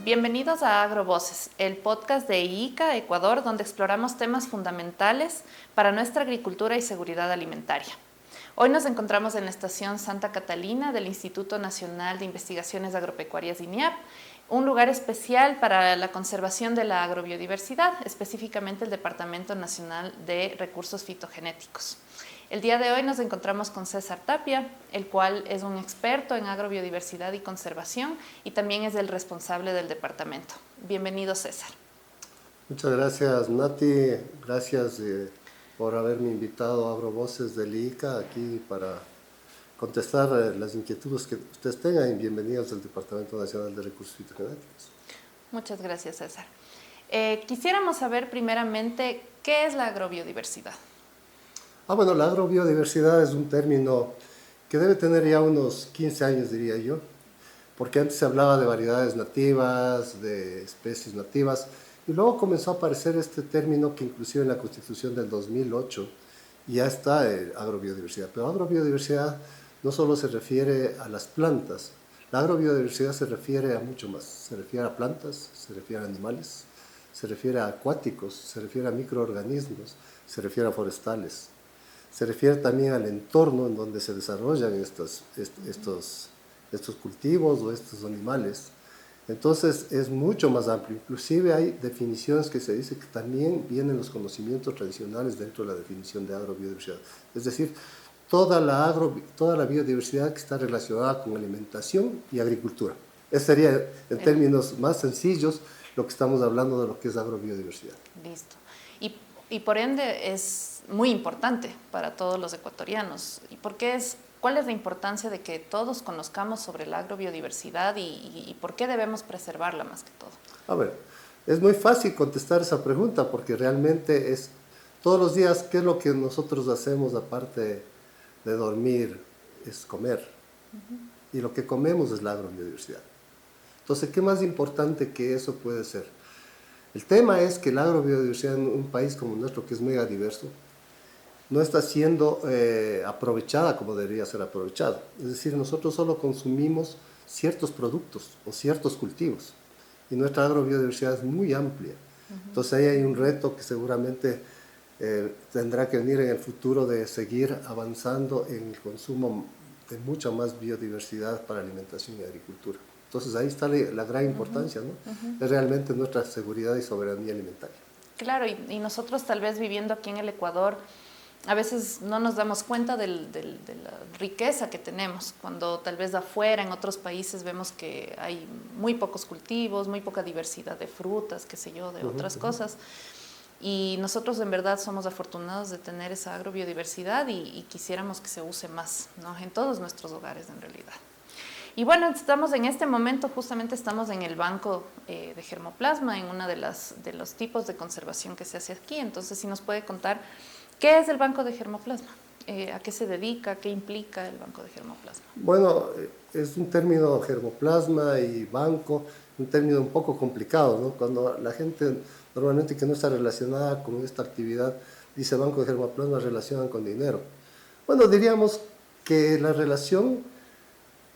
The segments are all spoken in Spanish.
Bienvenidos a Agrovoces, el podcast de IICA Ecuador, donde exploramos temas fundamentales para nuestra agricultura y seguridad alimentaria. Hoy nos encontramos en la estación Santa Catalina del Instituto Nacional de Investigaciones Agropecuarias INIAP, un lugar especial para la conservación de la agrobiodiversidad, específicamente el Departamento Nacional de Recursos Fitogenéticos. El día de hoy nos encontramos con César Tapia, el cual es un experto en agrobiodiversidad y conservación y también es el responsable del departamento. Bienvenido, César. Muchas gracias, Nati. Gracias por haberme invitado a Agrovoces del IICA aquí para contestar las inquietudes que ustedes tengan y bienvenidos al Departamento Nacional de Recursos Fitogenéticos. Muchas gracias, César. Quisiéramos saber primeramente qué es la agrobiodiversidad. Bueno, la agrobiodiversidad es un término que debe tener ya unos 15 años, diría yo, porque antes se hablaba de variedades nativas, de especies nativas, y luego comenzó a aparecer este término que inclusive en la Constitución del 2008 ya está agrobiodiversidad. Pero agrobiodiversidad no solo se refiere a las plantas, la agrobiodiversidad se refiere a mucho más. Se refiere a plantas, se refiere a animales, se refiere a acuáticos, se refiere a microorganismos, se refiere a forestales. Se refiere también al entorno en donde se desarrollan estos cultivos o estos animales. Entonces es mucho más amplio. Inclusive hay definiciones que se dice que también vienen los conocimientos tradicionales dentro de la definición de agrobiodiversidad. Es decir, toda la biodiversidad que está relacionada con alimentación y agricultura. Ese sería, en términos más sencillos, lo que estamos hablando de lo que es agrobiodiversidad. Listo. Y por ende es muy importante para todos los ecuatorianos. ¿Y cuál es la importancia de que todos conozcamos sobre la agrobiodiversidad y por qué debemos preservarla más que todo? A ver, es muy fácil contestar esa pregunta porque realmente es todos los días, ¿qué es lo que nosotros hacemos aparte de dormir? Es comer. Y lo que comemos es la agrobiodiversidad. Entonces, ¿qué más importante que eso puede ser? El tema es que la agrobiodiversidad en un país como nuestro, que es mega diverso, no está siendo aprovechada como debería ser aprovechada. Es decir, nosotros solo consumimos ciertos productos o ciertos cultivos y nuestra agrobiodiversidad es muy amplia. Entonces ahí hay un reto que seguramente tendrá que venir en el futuro de seguir avanzando en el consumo de mucha más biodiversidad para alimentación y agricultura. Entonces ahí está la gran importancia, ¿no? Es realmente nuestra seguridad y soberanía alimentaria. Claro, y nosotros tal vez viviendo aquí en el Ecuador, a veces no nos damos cuenta de la riqueza que tenemos, cuando tal vez afuera, en otros países, vemos que hay muy pocos cultivos, muy poca diversidad de frutas, qué sé yo, de otras cosas. Y nosotros en verdad somos afortunados de tener esa agrobiodiversidad y quisiéramos que se use más, ¿no? En todos nuestros hogares en realidad. Y bueno, estamos en este momento, justamente estamos en el banco de germoplasma, en uno de los tipos de conservación que se hace aquí. Entonces, si nos puede contar, ¿qué es el banco de germoplasma? ¿A qué se dedica? ¿Qué implica el banco de germoplasma? Bueno, es un término germoplasma y banco, un término un poco complicado, ¿no? Cuando la gente normalmente que no está relacionada con esta actividad dice banco de germoplasma, relacionan con dinero. Bueno, diríamos que la relación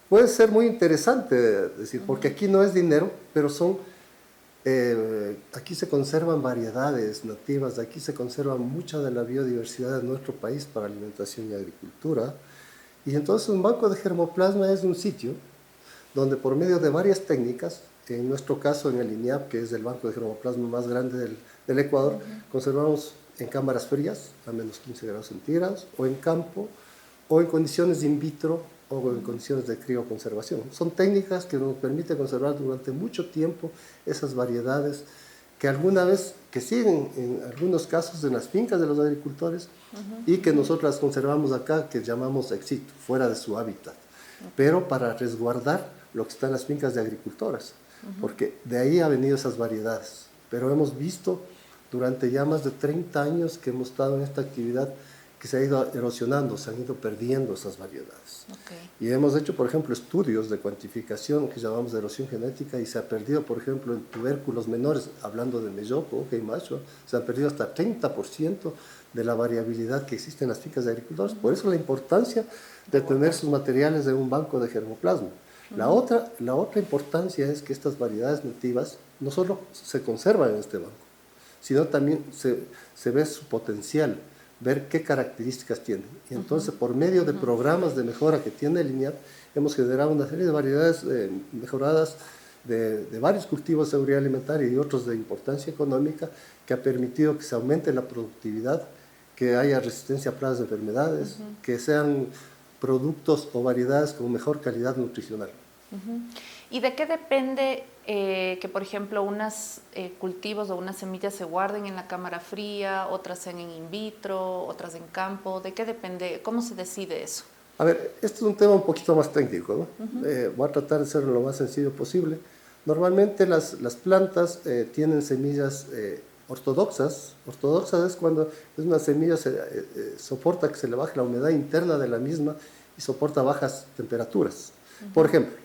puede ser muy interesante, es decir, porque aquí no es dinero, pero aquí se conservan variedades nativas, aquí se conserva mucha de la biodiversidad de nuestro país para alimentación y agricultura. Y entonces un banco de germoplasma es un sitio donde por medio de varias técnicas, en nuestro caso en el INIAP, que es el banco de germoplasma más grande del Ecuador, conservamos en cámaras frías a menos 15 grados centígrados, o en campo, o en condiciones in vitro, o en condiciones de crioconservación. Son técnicas que nos permiten conservar durante mucho tiempo esas variedades que alguna vez, que siguen en algunos casos en las fincas de los agricultores y que nosotros las conservamos acá, que llamamos ex situ, fuera de su hábitat, pero para resguardar lo que está en las fincas de agricultoras, porque de ahí han venido esas variedades. Pero hemos visto durante ya más de 30 años que hemos estado en esta actividad que se ha ido erosionando, se han ido perdiendo esas variedades. Y hemos hecho, por ejemplo, estudios de cuantificación que llamamos de erosión genética y se ha perdido, por ejemplo, en tubérculos menores, hablando de melloco, y macho, se ha perdido hasta 30% de la variabilidad que existe en las fincas de agricultores. Por eso la importancia de tener sus materiales en un banco de germoplasma. La otra importancia es que estas variedades nativas no solo se conservan en este banco, sino también se ve su potencial, ver qué características tienen. Y entonces, por medio de programas de mejora que tiene el INIAP, hemos generado una serie de variedades mejoradas de varios cultivos de seguridad alimentaria y otros de importancia económica, que ha permitido que se aumente la productividad, que haya resistencia a plagas de enfermedades, que sean productos o variedades con mejor calidad nutricional. ¿Y de qué depende que, por ejemplo, unos cultivos o unas semillas se guarden en la cámara fría, otras sean en in vitro, otras en campo? ¿De qué depende? ¿Cómo se decide eso? A ver, este es un tema un poquito más técnico, ¿no? Voy a tratar de hacerlo lo más sencillo posible. Normalmente las plantas tienen semillas ortodoxas. Ortodoxas es cuando es una semilla soporta que se le baje la humedad interna de la misma y soporta bajas temperaturas. Por ejemplo,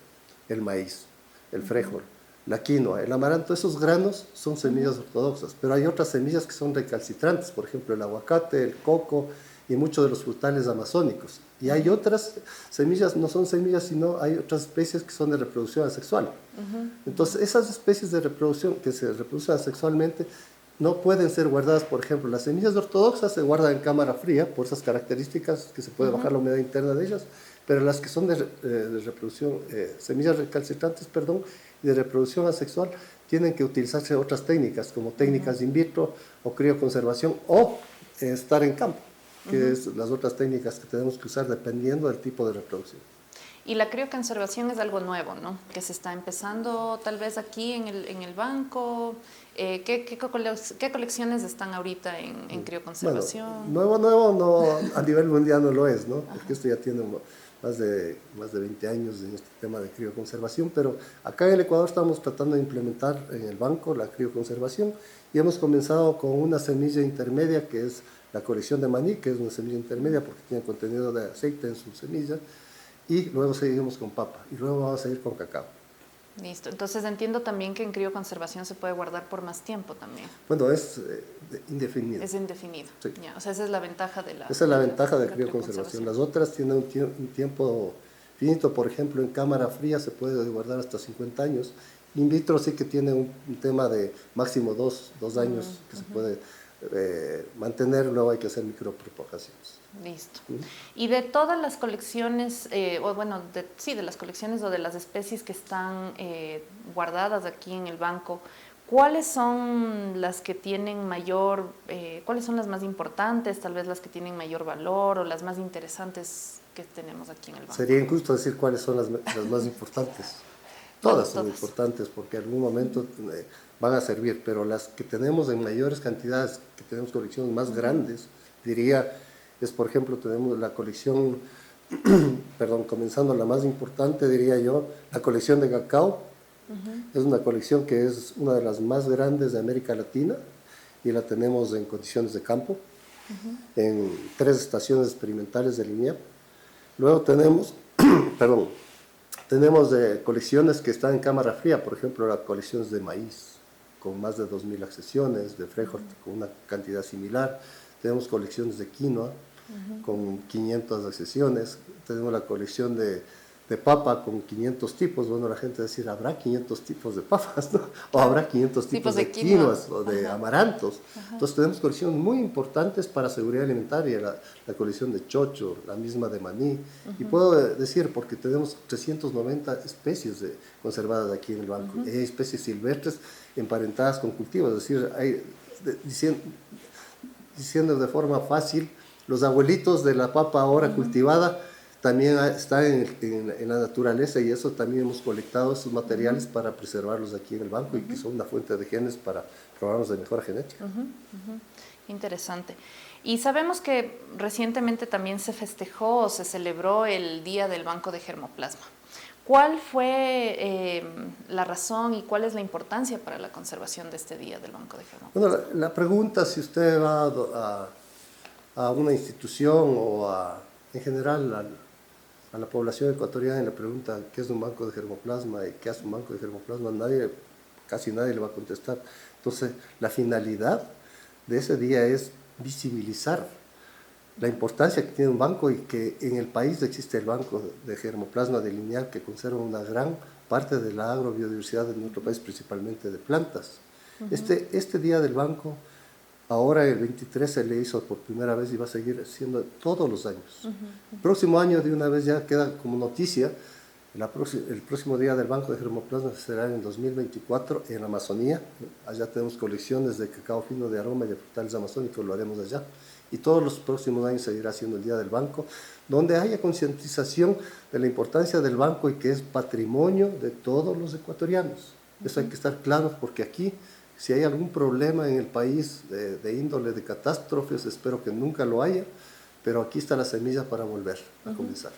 el maíz, el frijol, la quinoa, el amaranto, esos granos son semillas ortodoxas, pero hay otras semillas que son recalcitrantes, por ejemplo, el aguacate, el coco y muchos de los frutales amazónicos. Y hay otras semillas, no son semillas, sino hay otras especies que son de reproducción asexual. Entonces, esas especies de reproducción que se reproducen asexualmente no pueden ser guardadas. Por ejemplo, las semillas ortodoxas se guardan en cámara fría por esas características que se puede bajar la humedad interna de ellas, pero las que son de reproducción, semillas recalcitrantes, perdón, y de reproducción asexual, tienen que utilizarse otras técnicas, como técnicas in vitro o crioconservación o estar en campo, que es las otras técnicas que tenemos que usar dependiendo del tipo de reproducción. Y la crioconservación es algo nuevo, ¿no? Que se está empezando tal vez aquí en el banco. ¿Qué colecciones están ahorita en crioconservación? Bueno, nuevo no, a nivel mundial no lo es, ¿no? Porque esto ya tiene más de 20 años en este tema de crioconservación, pero acá en el Ecuador estamos tratando de implementar en el banco la crioconservación y hemos comenzado con una semilla intermedia que es la colección de maní, que es una semilla intermedia porque tiene contenido de aceite en su semilla, y luego seguimos con papa y luego vamos a seguir con cacao. Listo. Entonces entiendo también que en crioconservación se puede guardar por más tiempo también. Bueno, es indefinido. Es indefinido. Sí. Ya, o sea, esa es la ventaja de la Esa es la ventaja de la crioconservación. Las otras tienen un tiempo finito. Por ejemplo, en cámara fría se puede guardar hasta 50 años. In vitro sí que tiene un tema de máximo dos años que se puede mantener, luego hay que hacer micropropagaciones. Listo. Y de todas las colecciones, o bueno, de las colecciones o de las especies que están guardadas aquí en el banco, ¿cuáles son las que tienen mayor, cuáles son las más importantes, tal vez las que tienen mayor valor o las más interesantes que tenemos aquí en el banco? Sería injusto decir cuáles son las más importantes. Todas son importantes porque en algún momento van a servir, pero las que tenemos en mayores cantidades, que tenemos colecciones más grandes, diría, es por ejemplo, tenemos la colección, perdón, comenzando la más importante, diría yo, la colección de cacao. Es una colección que es una de las más grandes de América Latina y la tenemos en condiciones de campo, en 3 estaciones experimentales de INIAP. Luego tenemos, perdón, tenemos colecciones que están en cámara fría, por ejemplo, las colecciones de maíz, con más de 2.000 accesiones, de frijol con una cantidad similar. Tenemos colecciones de quinoa con 500 accesiones. Tenemos la colección de papa con 500 tipos. Bueno, la gente va a decir, ¿habrá 500 tipos de papas? ¿No? O habrá 500 tipos de quinoas o de amarantos. Entonces tenemos colecciones muy importantes para seguridad alimentaria, la colección de chocho, la misma de maní. Y puedo decir, porque tenemos 390 especies conservadas aquí en el banco. Hay especies silvestres emparentadas con cultivos, es decir, diciendo de forma fácil, los abuelitos de la papa ahora cultivada también están en la naturaleza, y eso también hemos colectado esos materiales para preservarlos aquí en el banco y que son una fuente de genes para programas de mejora genética. Interesante. Y sabemos que recientemente también se festejó o se celebró el Día del Banco de Germoplasma. ¿Cuál fue la razón y cuál es la importancia para la conservación de este Día del Banco de Germoplasma? Bueno, la pregunta, si usted va a una institución o en general a la población ecuatoriana y le pregunta qué es un banco de germoplasma y qué hace un banco de germoplasma, casi nadie le va a contestar. Entonces, la finalidad de ese día es visibilizar la importancia que tiene un banco y que en el país existe el banco de germoplasma de lineal que conserva una gran parte de la agrobiodiversidad de nuestro país, principalmente de plantas. Este día del banco, ahora el 23 se le hizo por primera vez y va a seguir siendo todos los años. El próximo año de una vez ya queda como noticia, el próximo día del banco de germoplasma será en 2024 en la Amazonía. Allá tenemos colecciones de cacao fino de aroma y de frutales amazónicos, lo haremos allá. Y todos los próximos años seguirá siendo el Día del Banco, donde haya concientización de la importancia del banco y que es patrimonio de todos los ecuatorianos. Eso hay que estar claros porque aquí, si hay algún problema en el país de índole de catástrofes, espero que nunca lo haya, pero aquí está la semilla para volver a comenzar.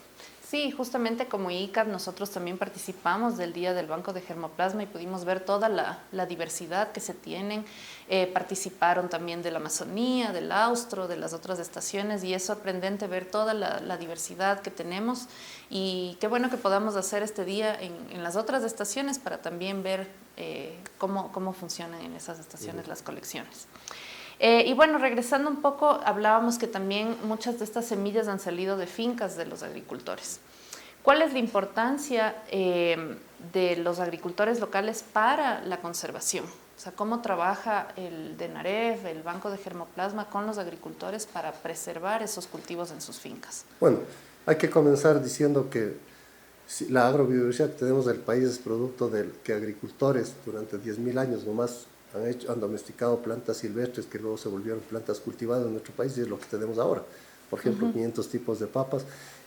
Sí, justamente como ICAP nosotros también participamos del Día del Banco de Germoplasma y pudimos ver toda la diversidad que se tienen. Participaron también de la Amazonía, del Austro, de las otras estaciones y es sorprendente ver toda la diversidad que tenemos y qué bueno que podamos hacer este día en las otras estaciones para también ver cómo funcionan en esas estaciones las colecciones. Y bueno, regresando un poco, hablábamos que también muchas de estas semillas han salido de fincas de los agricultores. ¿Cuál es la importancia de los agricultores locales para la conservación? O sea, ¿cómo trabaja el DENAREF, el Banco de Germoplasma, con los agricultores para preservar esos cultivos en sus fincas? Bueno, hay que comenzar diciendo que la agrobiodiversidad que tenemos del país es producto de que agricultores durante 10.000 años nomás han domesticado plantas silvestres que luego se volvieron plantas cultivadas en nuestro país y es lo que tenemos ahora. Por ejemplo, 500 tipos de papas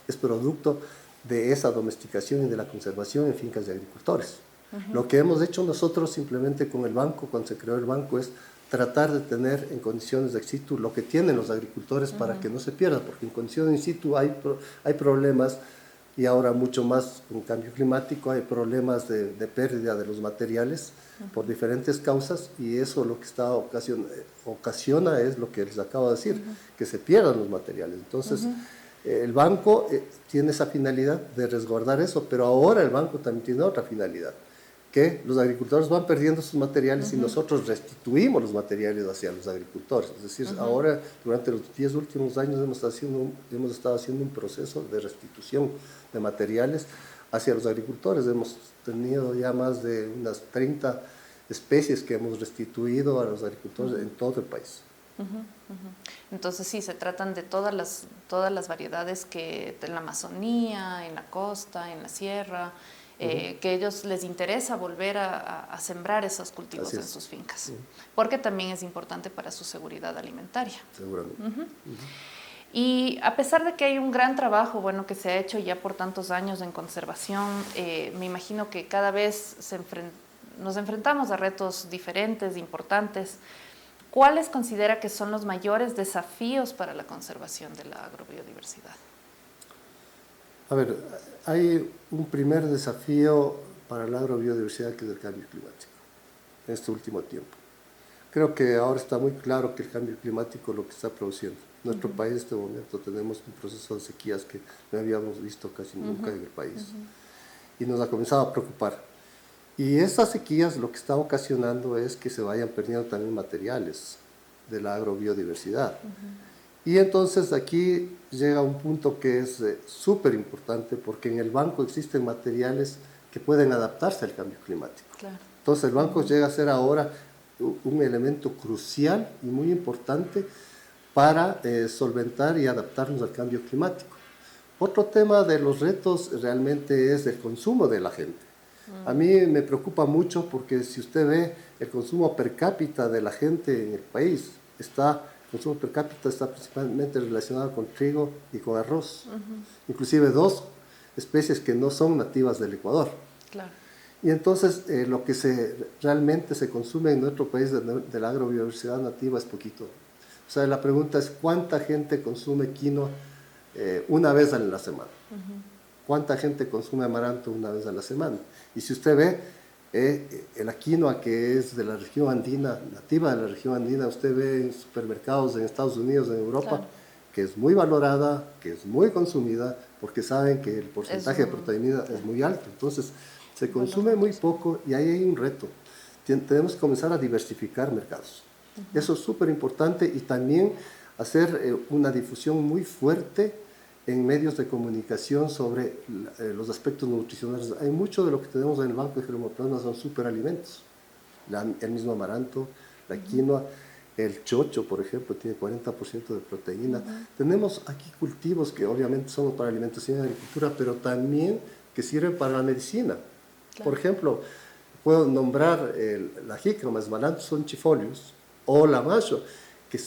es producto de esa domesticación y de la conservación en fincas de agricultores. Lo que hemos hecho nosotros simplemente con el banco, cuando se creó el banco, es tratar de tener en condiciones de in situ lo que tienen los agricultores para que no se pierda, porque en condiciones in situ hay problemas y ahora mucho más con cambio climático, hay problemas de pérdida de los materiales por diferentes causas y eso lo que ocasiona es lo que les acabo de decir, que se pierdan los materiales. Entonces, el banco tiene esa finalidad de resguardar eso, pero ahora el banco también tiene otra finalidad, que los agricultores van perdiendo sus materiales y nosotros restituimos los materiales hacia los agricultores. Es decir, ahora, durante los 10 últimos años hemos estado haciendo un proceso de restitución de materiales hacia los agricultores. Hemos tenido ya más de unas 30 especies que hemos restituido a los agricultores en todo el país. Entonces sí, se tratan de todas las variedades que en la Amazonía, en la costa, en la sierra, que a ellos les interesa volver a sembrar esos cultivos en sus fincas, porque también es importante para su seguridad alimentaria. Seguramente. Y a pesar de que hay un gran trabajo, bueno, que se ha hecho ya por tantos años en conservación, me imagino que cada vez nos enfrentamos a retos diferentes, importantes. ¿Cuáles considera que son los mayores desafíos para la conservación de la agrobiodiversidad? A ver, hay un primer desafío para la agrobiodiversidad que es el cambio climático en este último tiempo. Creo que ahora está muy claro que el cambio climático lo que está produciendo. En nuestro país en este momento tenemos un proceso de sequías que no habíamos visto casi nunca en el país y nos ha comenzado a preocupar. Y estas sequías lo que está ocasionando es que se vayan perdiendo también materiales de la agrobiodiversidad. Y entonces aquí llega un punto que es súper importante porque en el banco existen materiales que pueden adaptarse al cambio climático. Claro. Entonces el banco llega a ser ahora un elemento crucial y muy importante para solventar y adaptarnos al cambio climático. Otro tema de los retos realmente es el consumo de la gente. A mí me preocupa mucho porque si usted ve el consumo per cápita de la gente en el país, el consumo per cápita está principalmente relacionado con trigo y con arroz. Inclusive dos especies que no son nativas del Ecuador. Claro. Y entonces lo que realmente se consume en nuestro país de la agrobiodiversidad nativa es poquito. O sea, la pregunta es ¿cuánta gente consume quinoa una vez a la semana? ¿Cuánta gente consume amaranto una vez a la semana? Y si usted ve la quinoa que es de la región andina, nativa de la región andina, usted ve en supermercados en Estados Unidos, en Europa, claro, que es muy valorada, que es muy consumida, porque saben que el porcentaje de proteína es muy alto. Entonces, se consume muy poco y ahí hay un reto. Tenemos que comenzar a diversificar mercados. Eso es súper importante y también hacer una difusión muy fuerte en medios de comunicación sobre los aspectos nutricionales. Hay mucho de lo que tenemos en el banco de germoplasma son superalimentos. El mismo amaranto, la quinoa, el chocho, por ejemplo, tiene 40% de proteína. Tenemos aquí cultivos que obviamente son para alimentación y agricultura, pero también que sirven para la medicina. Claro. Por ejemplo, puedo nombrar la jícama, esmalanthus sonchifolius, o la macho, que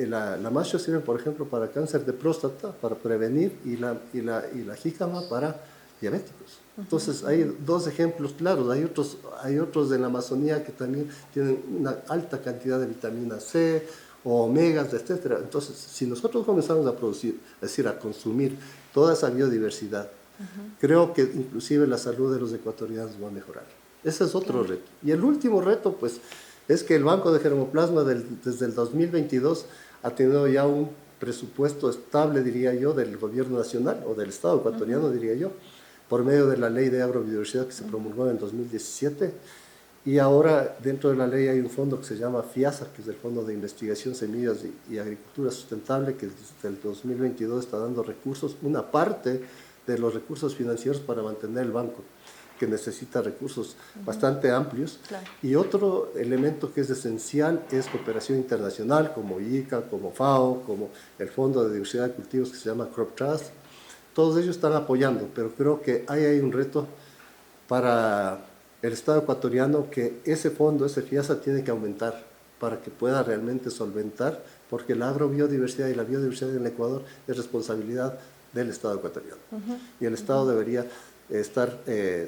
la macho sirve, por ejemplo, para cáncer de próstata, para prevenir, y la jícama para diabéticos. Entonces, hay dos ejemplos claros. Hay otros en la Amazonía que también tienen una alta cantidad de vitamina C, o omegas, etcétera. Entonces, si nosotros comenzamos a producir, es decir, a consumir toda esa biodiversidad, creo que inclusive la salud de los ecuatorianos va a mejorar. Ese es otro reto. Y el último reto, pues, es que el Banco de Germoplasma desde el 2022 ha tenido ya un presupuesto estable, diría yo, del gobierno nacional o del Estado ecuatoriano, diría yo, por medio de la ley de agrobiodiversidad que se promulgó en el 2017. Y ahora dentro de la ley hay un fondo que se llama FIASA, que es el Fondo de Investigación, Semillas y Agricultura Sustentable, que desde el 2022 está dando recursos, una parte de los recursos financieros para mantener el banco, que necesita recursos bastante amplios. Claro. Y otro elemento que es esencial es cooperación internacional, como ICA, como FAO, como el Fondo de Diversidad de Cultivos que se llama Crop Trust. Todos ellos están apoyando, pero creo que hay un reto para el Estado ecuatoriano, que ese fondo, ese FIASA, tiene que aumentar para que pueda realmente solventar, porque la agrobiodiversidad y la biodiversidad en el Ecuador es responsabilidad del Estado ecuatoriano. Y el Estado debería estar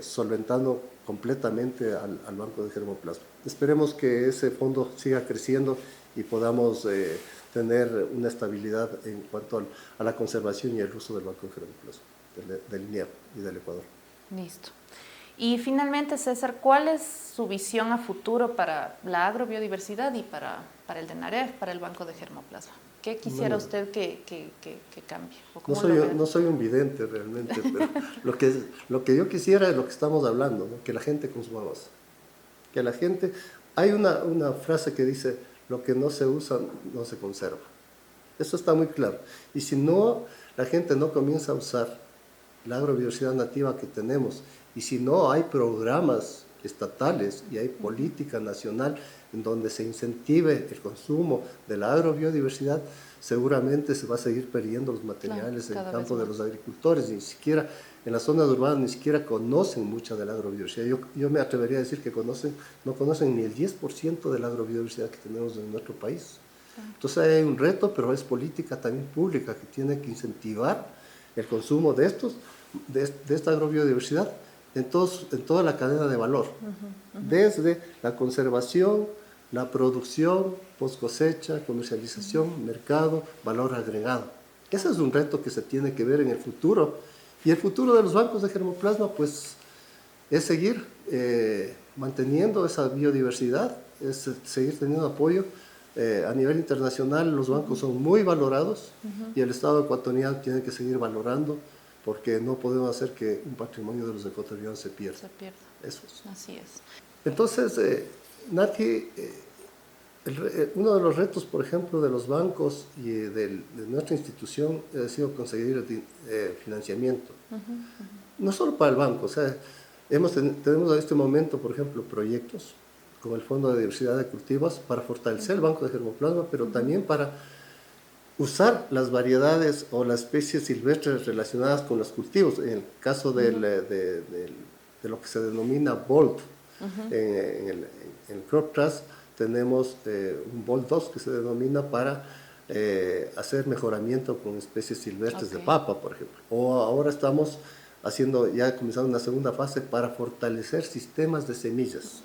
solventando completamente al Banco de Germoplasma. Esperemos que ese fondo siga creciendo y podamos tener una estabilidad en cuanto a la conservación y el uso del Banco de Germoplasma, del INEA y del Ecuador. Listo. Y finalmente, César, ¿cuál es su visión a futuro para la agrobiodiversidad y para el DENAREF, para el Banco de Germoplasma? ¿Qué quisiera usted que cambie? No soy un vidente realmente, pero lo que yo quisiera es lo que estamos hablando, ¿no? Que la gente consuma más. Que la gente... Hay una frase que dice, lo que no se usa no se conserva. Eso está muy claro. Y si no, la gente no comienza a usar la agrobiodiversidad nativa que tenemos, y si no hay programas estatales y hay política nacional en donde se incentive el consumo de la agrobiodiversidad, seguramente se va a seguir perdiendo los materiales en el campo de los agricultores. Ni siquiera en las zonas urbanas ni siquiera conocen mucha de la agrobiodiversidad. Yo me atrevería a decir que no conocen ni el 10% de la agrobiodiversidad que tenemos en nuestro país. Entonces hay un reto, pero es política también pública que tiene que incentivar el consumo de esta agrobiodiversidad en toda la cadena de valor, desde la conservación, la producción, post cosecha, comercialización, mercado, valor agregado. Ese es un reto que se tiene que ver en el futuro. Y el futuro de los bancos de germoplasma, pues, es seguir manteniendo esa biodiversidad, es seguir teniendo apoyo. A nivel internacional los bancos son muy valorados y el Estado ecuatoriano tiene que seguir valorando, porque no podemos hacer que un patrimonio de los ecuatorianos se pierda. Eso es. Así es. Entonces, Nati, uno de los retos, por ejemplo, de los bancos y de nuestra institución ha sido conseguir financiamiento. No solo para el banco, o sea, tenemos en este momento, por ejemplo, proyectos como el Fondo de Diversidad de Cultivos para fortalecer el Banco de Germoplasma, pero también para usar las variedades o las especies silvestres relacionadas con los cultivos. En el caso de lo que se denomina BOLT, en el Crop Trust tenemos un BOLT 2 que se denomina para hacer mejoramiento con especies silvestres de papa, por ejemplo. O ahora estamos ya comenzando una segunda fase para fortalecer sistemas de semillas.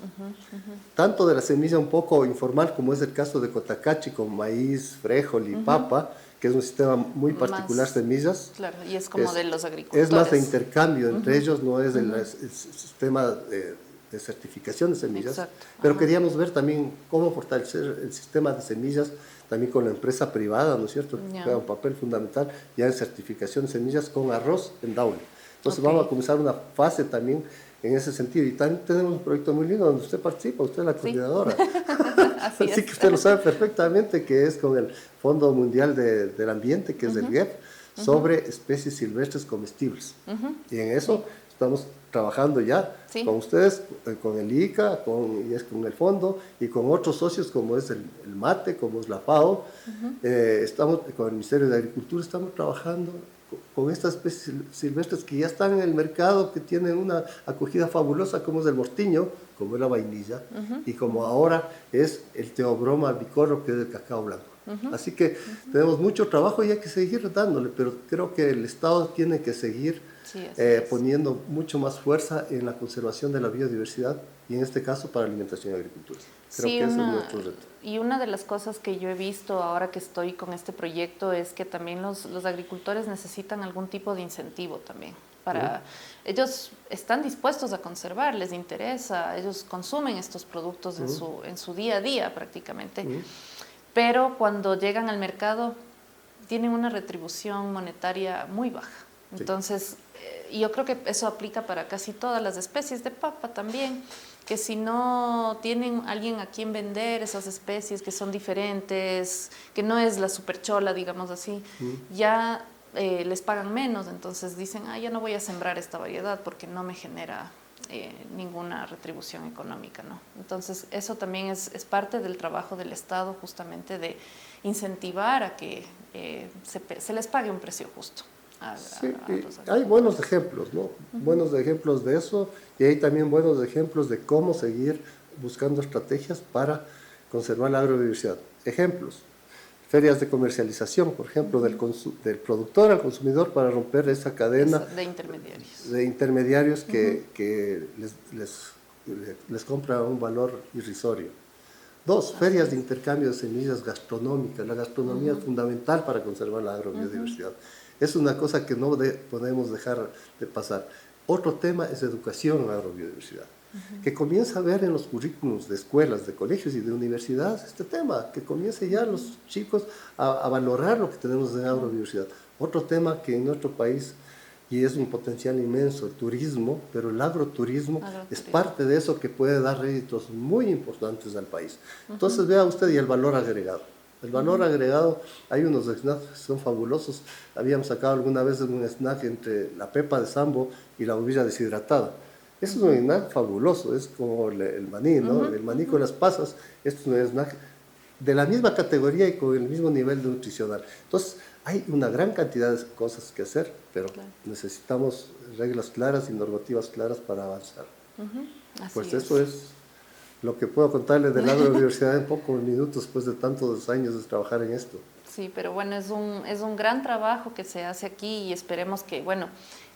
Tanto de la semilla un poco informal, como es el caso de Cotacachi, con maíz, frijol y papa, que es un sistema muy particular, semillas. Claro, y es como de los agricultores. Es más de intercambio entre ellos, no es el sistema de certificación de semillas. Exacto. Pero queríamos ver también cómo fortalecer el sistema de semillas también con la empresa privada, ¿no es cierto? Que juega un papel fundamental ya en certificación de semillas con arroz en Daule. Entonces vamos a comenzar una fase también en ese sentido. Y también tenemos un proyecto muy lindo donde usted participa, usted es la coordinadora. Así Así es. que usted lo sabe perfectamente, que es con el Fondo Mundial del Ambiente, que es el GEF, sobre especies silvestres comestibles. Y en eso estamos trabajando ya con ustedes, con el ICA, y es con el fondo y con otros socios como es el MATE, como es la FAO. Estamos con el Ministerio de Agricultura, estamos trabajando con estas especies silvestres que ya están en el mercado, que tienen una acogida fabulosa, como es el mortiño, como es la vainilla, y como ahora es el Theobroma albicolo, que es el cacao blanco. Así que tenemos mucho trabajo y hay que seguir dándole, pero creo que el Estado tiene que seguir poniendo mucho más fuerza en la conservación de la biodiversidad y en este caso para alimentación y agricultura. Creo que ese es nuestro reto. Y una de las cosas que yo he visto ahora que estoy con este proyecto es que también los agricultores necesitan algún tipo de incentivo también. Ellos están dispuestos a conservar, les interesa, ellos consumen estos productos en su día a día prácticamente. Pero cuando llegan al mercado tienen una retribución monetaria muy baja. Entonces, yo creo que eso aplica para casi todas las especies de papa también, que si no tienen alguien a quien vender esas especies que son diferentes, que no es la superchola, digamos así, ya les pagan menos, entonces dicen, ya no voy a sembrar esta variedad porque no me genera ninguna retribución económica, ¿no? Entonces eso también es parte del trabajo del Estado, justamente de incentivar a que se les pague un precio justo. Hay buenos ejemplos, ¿no? Buenos ejemplos de eso, y hay también buenos ejemplos de cómo seguir buscando estrategias para conservar la agrobiodiversidad. Ejemplos: ferias de comercialización, por ejemplo, del productor al consumidor, para romper esa cadena de intermediarios que les compra a un valor irrisorio. 2, ferias de intercambio de semillas gastronómicas. La gastronomía es fundamental para conservar la agrobiodiversidad. Es una cosa que no podemos dejar de pasar. Otro tema es educación en la agrobiodiversidad. Que comience a ver en los currículums de escuelas, de colegios y de universidades este tema, que comience ya los chicos a valorar lo que tenemos en agrobiodiversidad. Otro tema que en nuestro país, y es un potencial inmenso, el turismo, pero el agroturismo es parte de eso que puede dar réditos muy importantes al país. Entonces vea usted, y el valor agregado. El valor agregado, hay unos snacks que son fabulosos. Habíamos sacado alguna vez un snack entre la pepa de sambo y la uvilla deshidratada. Eso es un snack fabuloso, es como el maní, ¿no? El maní con las pasas. Esto es un snack de la misma categoría y con el mismo nivel nutricional. Entonces, hay una gran cantidad de cosas que hacer, pero necesitamos reglas claras y normativas claras para avanzar. Pues eso es lo que puedo contarles de la agrobiodiversidad en pocos minutos, después de tantos años de trabajar en esto. Sí, pero bueno, es un gran trabajo que se hace aquí y esperemos que, bueno,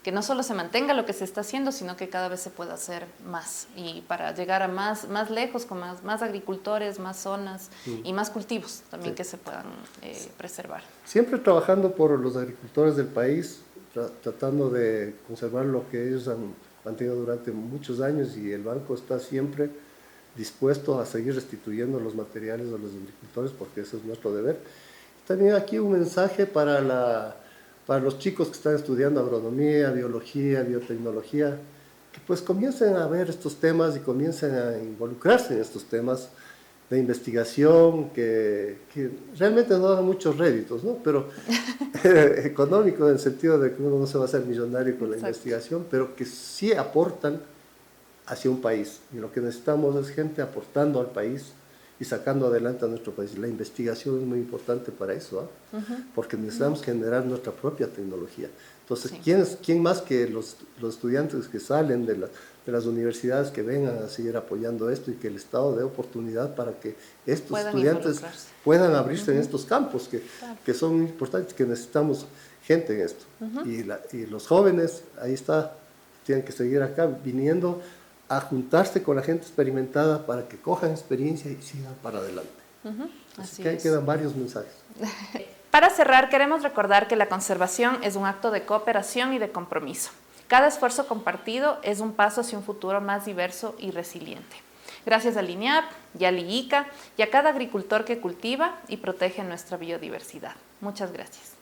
que no solo se mantenga lo que se está haciendo, sino que cada vez se pueda hacer más, y para llegar a más lejos, con más agricultores, más zonas y más cultivos también que se puedan preservar. Siempre trabajando por los agricultores del país, tratando de conservar lo que ellos han mantenido durante muchos años, y el banco está siempre dispuesto a seguir restituyendo los materiales a los agricultores, porque ese es nuestro deber. También aquí un mensaje para los chicos que están estudiando agronomía, biología, biotecnología, que pues comiencen a ver estos temas y comiencen a involucrarse en estos temas de investigación, que realmente no dan muchos réditos, ¿no? Pero económicos, en el sentido de que uno no se va a hacer millonario con la investigación, pero que sí aportan hacia un país. Y lo que necesitamos es gente aportando al país y sacando adelante a nuestro país. La investigación es muy importante para eso, porque necesitamos generar nuestra propia tecnología. Entonces, ¿quién más que los estudiantes que salen de las universidades, que vengan a seguir apoyando esto, y que el Estado dé oportunidad para que estos estudiantes puedan abrirse en estos campos que son importantes, que necesitamos gente en esto? Y los jóvenes, ahí está, tienen que seguir acá viniendo a juntarse con la gente experimentada para que cojan experiencia y sigan para adelante. Así que ahí quedan varios mensajes. Para cerrar, queremos recordar que la conservación es un acto de cooperación y de compromiso. Cada esfuerzo compartido es un paso hacia un futuro más diverso y resiliente. Gracias al INIAP y al IICA y a cada agricultor que cultiva y protege nuestra biodiversidad. Muchas gracias.